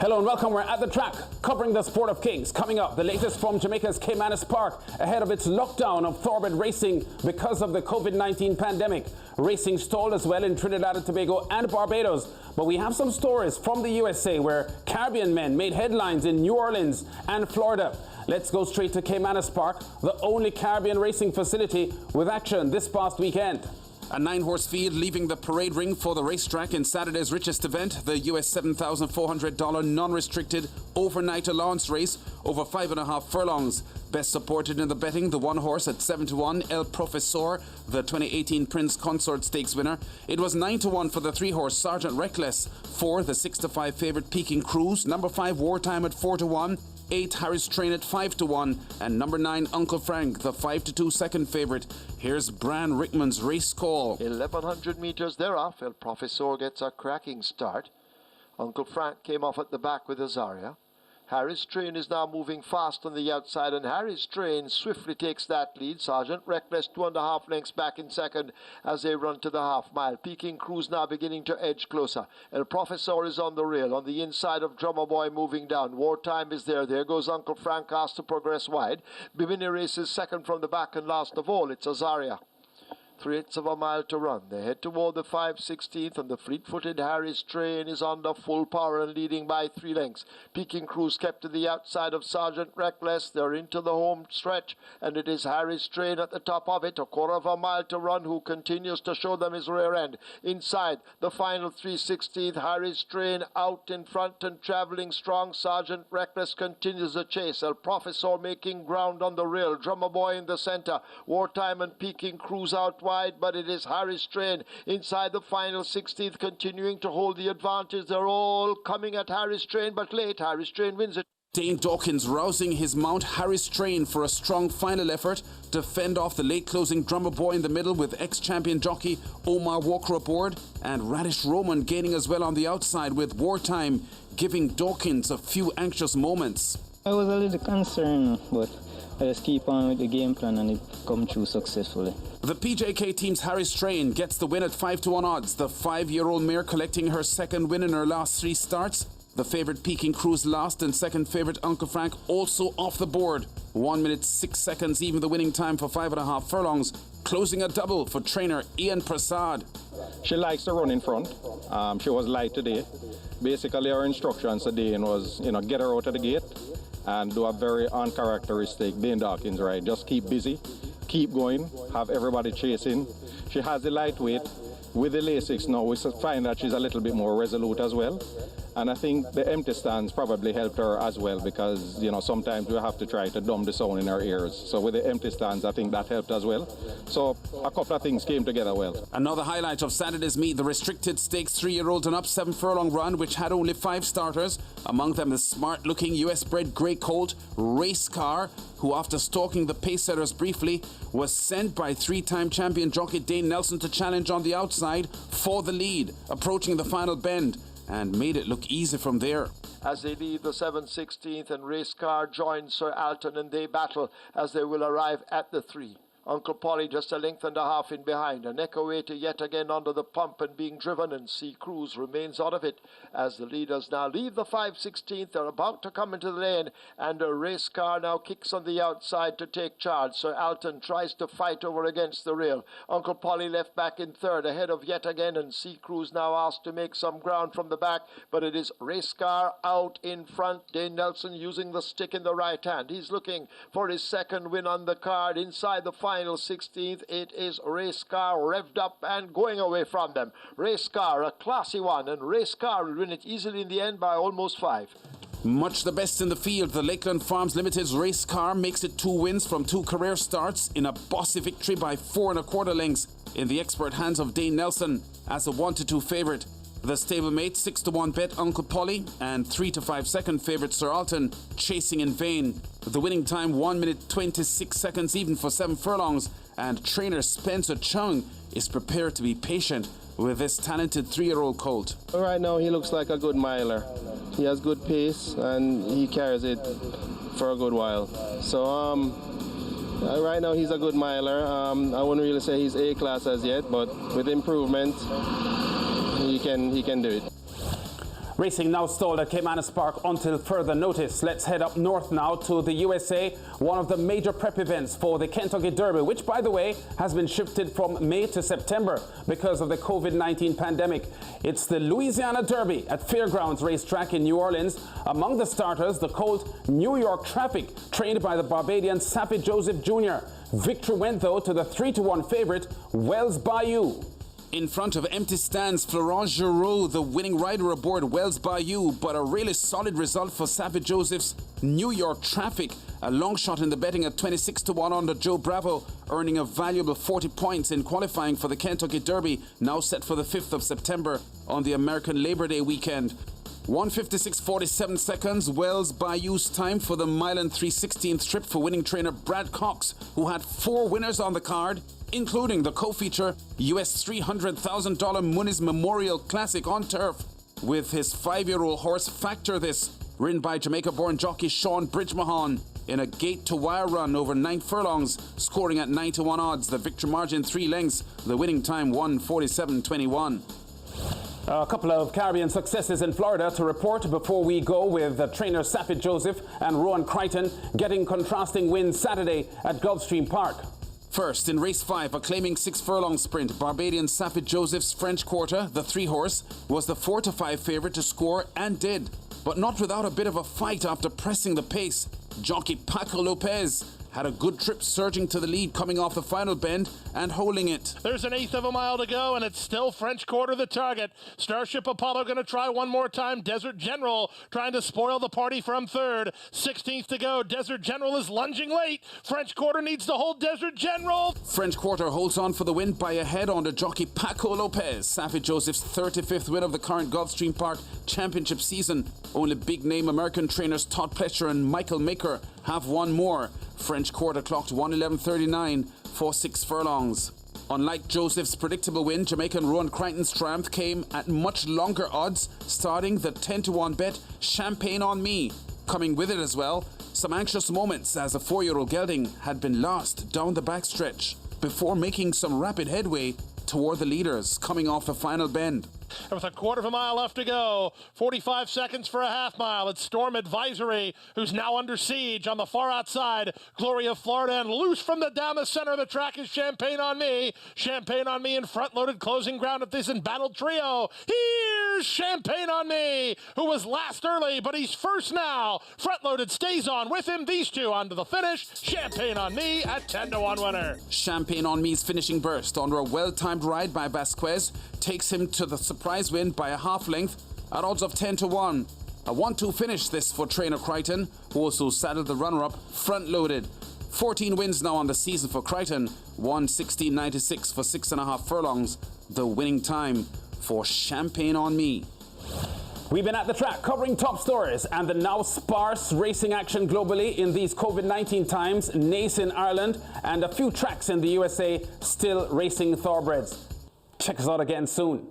Hello and welcome. We're at the track covering the Sport of Kings. Coming up, the latest from Jamaica's Caymanas Park ahead of its lockdown of thoroughbred racing because of the COVID-19 pandemic. Racing stalled as well in Trinidad and Tobago and Barbados. But we have some stories from the USA where Caribbean men made headlines in New Orleans and Florida. Let's go straight to Caymanas Park, the only Caribbean racing facility with action this past weekend. A 9-horse field leaving the parade ring for the racetrack in Saturday's richest event, the US $7,400 non-restricted overnight allowance race over 5.5 furlongs. Best supported in the betting, the 1-horse at 7-1, El Profesor, the 2018 Prince Consort Stakes winner. It was 9-1 for the 3-horse Sergeant Reckless, 4 the 6-5 favourite Peking Cruise, number 5 Wartime at 4-1. 8 Harris Train at 5-1 and number 9 Uncle Frank, the 5-2 second favourite. Here's Bran Rickman's race call. 1100 metres thereof, El Profesor gets a cracking start. Uncle Frank came off at the back with Azaria. Harris Train is now moving fast on the outside, and Harris Train swiftly takes that lead. Sergeant Reckless 2.5 lengths back in second as they run to the half mile. Peking Cruise now beginning to edge closer. El Profesor is on the rail. On the inside of Drummer Boy moving down. Wartime is there. There goes Uncle Frank, asked to progress wide. Bimini races second from the back, and last of all, it's Azaria. 3/8 of a mile to run. They head toward the 5/16th, and the fleet-footed Harris Train is under full power and leading by 3 lengths. Peking Cruise kept to the outside of Sergeant Reckless. They're into the home stretch, and it is Harris Train at the top of it. 1/4 of a mile to run, who continues to show them his rear end. Inside the final 3/16th, Harris Train out in front and travelling strong. Sergeant Reckless continues the chase. El Profesor making ground on the rail. Drummer Boy in the centre. Wartime and Peking Cruise out wide, but it is Harris Train inside the final 16th continuing to hold the advantage. They're all coming at Harris Train, but late. Harris Train wins it. Dane Dawkins rousing his mount Harris Train for a strong final effort to fend off the late closing Drummer Boy in the middle with ex-champion jockey Omar Walker aboard, and Radish Roman gaining as well on the outside with Wartime giving Dawkins a few anxious moments. I was a little concerned, but I just keep on with the game plan and it come through successfully. The PJK team's Harris Train gets the win at 5-1 odds. The 5-year-old mare collecting her second win in her last 3 starts. The favourite Peking Cruise last, and second favourite Uncle Frank also off the board. 1 minute 6 seconds, even the winning time for 5.5 furlongs. Closing a double for trainer Ian Prasad. She likes to run in front. She was light today. Basically, our instructions today was, get her out of the gate and do a very uncharacteristic Dane Dawkins ride. Just keep busy, keep going, have everybody chasing. She has the lightweight. With the Lasix now, we find that she's a little bit more resolute as well. And I think the empty stands probably helped her as well, because, sometimes we have to try to dumb the sound in our ears. So with the empty stands, I think that helped as well. So a couple of things came together well. Another highlight of Saturday's meet, the restricted stakes 3-year-old and up 7 furlong run, which had only 5 starters. Among them the smart-looking US-bred grey colt Race Car, who after stalking the pace-setters briefly, was sent by 3-time champion jockey Dane Nelson to challenge on the outside for the lead, approaching the final bend, and made it look easy from there. As they leave the 7/16th, and Race Car joins Sir Alton, and they battle as they will arrive at the 3. Uncle Polly just a length and a half in behind. A neck away to yet again under the pump and being driven, and Sea Cruise remains out of it as the leaders now leave the 5/16th. They're about to come into the lane, and a Race Car now kicks on the outside to take charge. Sir Alton tries to fight over against the rail. Uncle Polly left back in third ahead of yet again, and Sea Cruise now asked to make some ground from the back, but it is Race Car out in front. Dane Nelson using the stick in the right hand. He's looking for his second win on the card inside the final 16th. It is Race Car revved up and going away from them. Race Car, a classy one, and Race Car will win it easily in the end by almost 5. Much the best in the field, the Lakeland Farms Limited's Race Car makes it 2 wins from 2 career starts in a bossy victory by 4 1/4 lengths in the expert hands of Dane Nelson as a 1-2 favourite. The stablemate 6-1 bet Uncle Polly, and 3-5 second favourite Sir Alton chasing in vain. The winning time 1 minute 26 seconds even for 7 furlongs, and trainer Spencer Chung is prepared to be patient with this talented 3-year-old colt. Right now he looks like a good miler. He has good pace and he carries it for a good while. So Right now he's a good miler. I wouldn't really say he's A-class as yet, but with improvement, he can do it. Racing now stalled at Caymanas Park until further notice. Let's head up north now to the USA, one of the major prep events for the Kentucky Derby, which, by the way, has been shifted from May to September because of the COVID-19 pandemic. It's the Louisiana Derby at Fairgrounds Racetrack in New Orleans. Among the starters, the colt New York Traffic, trained by the Barbadian Saffie Joseph Jr. Victory went, though, to the 3-1 favorite, Wells Bayou. In front of empty stands, Florent Giroux, the winning rider aboard Wells Bayou, but a really solid result for Saffie Joseph's New York Traffic. A long shot in the betting at 26-1 under Joe Bravo, earning a valuable 40 points in qualifying for the Kentucky Derby, now set for the 5th of September on the American Labor Day weekend. 1:56.47 seconds, Wells Bayou's time for the mile and 3/16th trip for winning trainer Brad Cox, who had 4 winners on the card, including the co-feature US $300,000 Muniz Memorial Classic on turf with his 5-year-old horse Factor This, ridden by Jamaica-born jockey Sean Bridgemahon in a gate-to-wire run over 9 furlongs, scoring at 9-1 odds. The victory margin 3 lengths, the winning time 1:47.21. A couple of Caribbean successes in Florida to report before we go, with trainer Saffie Joseph and Rowan Crichton getting contrasting wins Saturday at Gulfstream Park. First, in race 5, a claiming 6-furlong sprint, Barbadian Saffie Joseph's French Quarter, the 3-horse, was the 4-5 favourite to score, and did, but not without a bit of a fight after pressing the pace. Jockey Paco Lopez had a good trip, surging to the lead coming off the final bend and holding it. There's an 1/8 of a mile to go, and it's still French Quarter the target. Starship Apollo going to try one more time. Desert General trying to spoil the party from 3rd. 16th to go. Desert General is lunging late. French Quarter needs to hold Desert General. French Quarter holds on for the win by a head on the jockey Paco Lopez. Saffie Joseph's 35th win of the current Gulfstream Park Championship season. Only big-name American trainers Todd Pletcher and Michael Maker have one more. French Quarter clocked 1:11.39 for 6 furlongs. Unlike Joseph's predictable win, Jamaican Rowan Crichton's triumph came at much longer odds, starting the 10-1 bet Champagne on Me. Coming with it as well, some anxious moments as the 4-year-old gelding had been lost down the backstretch before making some rapid headway toward the leaders coming off the final bend. And with a 1/4 mile left to go, 45 seconds for a half mile, it's Storm Advisory, who's now under siege on the far outside. Glory of Florida, and loose from down the center of the track is Champagne on Me. Champagne on Me in front-loaded closing ground at this embattled trio. Here's Champagne on Me, who was last early, but he's first now. Front-loaded stays on with him. These two on to the finish. Champagne on Me at 10-1 winner. Champagne on Me's finishing burst under a well-timed ride by Vasquez takes him to the surprise win by a half length at odds of 10-1. A 1-2 finish this for trainer Crichton, who also saddled the runner-up front-loaded. 14 wins now on the season for Crichton, 1:16.96 for 6.5 furlongs, the winning time for Champagne on Me. We've been at the track covering top stories and the now sparse racing action globally in these COVID-19 times. Naas in Ireland and a few tracks in the USA still racing thoroughbreds. Check us out again soon.